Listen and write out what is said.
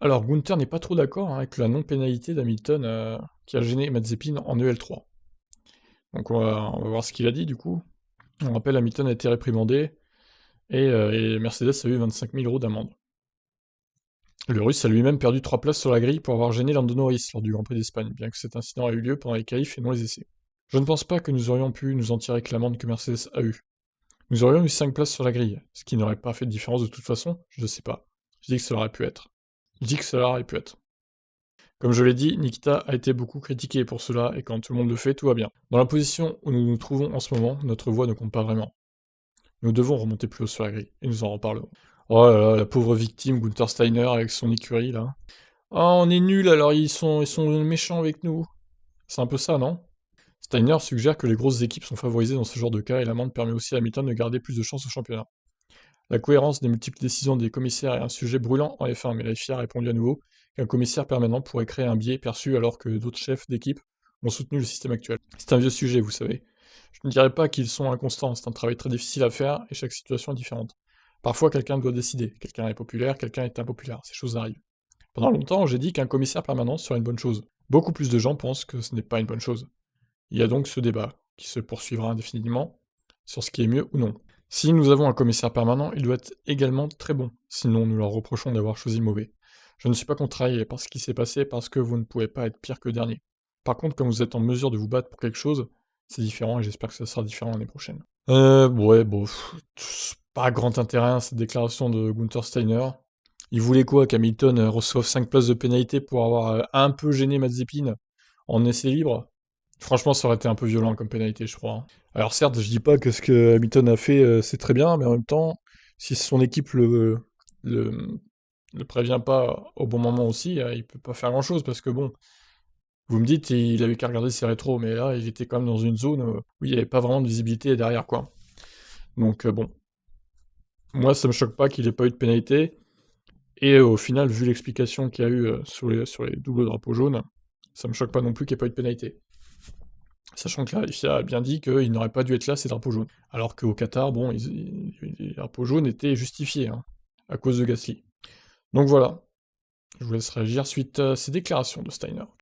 Alors Gunther n'est pas trop d'accord, hein, avec la non-pénalité d'Hamilton, qui a gêné Mazepin en EL3. Donc on va voir ce qu'il a dit du coup. On rappelle, Hamilton a été réprimandé, et Mercedes a eu 25 000 € d'amende. Le Russe a lui-même perdu 3 places sur la grille pour avoir gêné Lando Norris lors du Grand Prix d'Espagne, bien que cet incident ait eu lieu pendant les qualifs et non les essais. Je ne pense pas que nous aurions pu nous en tirer avec l'amende que Mercedes a eue. Nous aurions eu 5 places sur la grille, ce qui n'aurait pas fait de différence de toute façon, je ne sais pas. Je dis que cela aurait pu être. Je dis que cela aurait pu être. Comme je l'ai dit, Nikita a été beaucoup critiqué pour cela, et quand tout le monde le fait, tout va bien. Dans la position où nous nous trouvons en ce moment, notre voix ne compte pas vraiment. Nous devons remonter plus haut sur la grille, et nous en reparlerons. Oh là là, la pauvre victime, Gunther Steiner, avec son écurie, là. Oh, on est nuls, alors ils sont méchants avec nous. C'est un peu ça, non? Steiner suggère que les grosses équipes sont favorisées dans ce genre de cas, et l'amende permet aussi à Hamilton de garder plus de chance au championnat. La cohérence des multiples décisions des commissaires est un sujet brûlant en F1, mais la FIA a répondu à nouveau qu'un commissaire permanent pourrait créer un biais perçu alors que d'autres chefs d'équipe ont soutenu le système actuel. C'est un vieux sujet, vous savez. Je ne dirais pas qu'ils sont inconstants, c'est un travail très difficile à faire et chaque situation est différente. Parfois, quelqu'un doit décider, quelqu'un est populaire, quelqu'un est impopulaire, ces choses arrivent. Pendant longtemps, j'ai dit qu'un commissaire permanent serait une bonne chose. Beaucoup plus de gens pensent que ce n'est pas une bonne chose. Il y a donc ce débat, qui se poursuivra indéfiniment, sur ce qui est mieux ou non. Si nous avons un commissaire permanent, il doit être également très bon, sinon nous leur reprochons d'avoir choisi mauvais. Je ne suis pas contrarié par ce qui s'est passé parce que vous ne pouvez pas être pire que dernier. Par contre, comme vous êtes en mesure de vous battre pour quelque chose, c'est différent et j'espère que ça sera différent l'année prochaine. Ouais, bon, pas grand intérêt à cette déclaration de Gunther Steiner. Il voulait quoi, qu'Hamilton reçoive 5 places de pénalité pour avoir un peu gêné Mazepin en essai libre? Franchement, ça aurait été un peu violent comme pénalité, je crois, hein. Alors certes, je dis pas que ce que Hamilton a fait, c'est très bien, mais en même temps, si son équipe le le prévient pas au bon moment aussi, il peut pas faire grand-chose parce que bon, vous me dites, il avait qu'à regarder ses rétros, mais là, il était quand même dans une zone, où il y avait pas vraiment de visibilité derrière, quoi. Donc bon, moi, ça me choque pas qu'il ait pas eu de pénalité et au final, vu l'explication qu'il y a eu, sur les doubles drapeaux jaunes, ça me choque pas non plus qu'il y ait pas eu de pénalité. Sachant que la FIA a bien dit qu'ils n'auraient pas dû être là, ces drapeaux jaunes. Alors qu'au Qatar, bon, les drapeaux jaunes étaient justifiés, hein, à cause de Gasly. Donc voilà, je vous laisse réagir suite à ces déclarations de Steiner.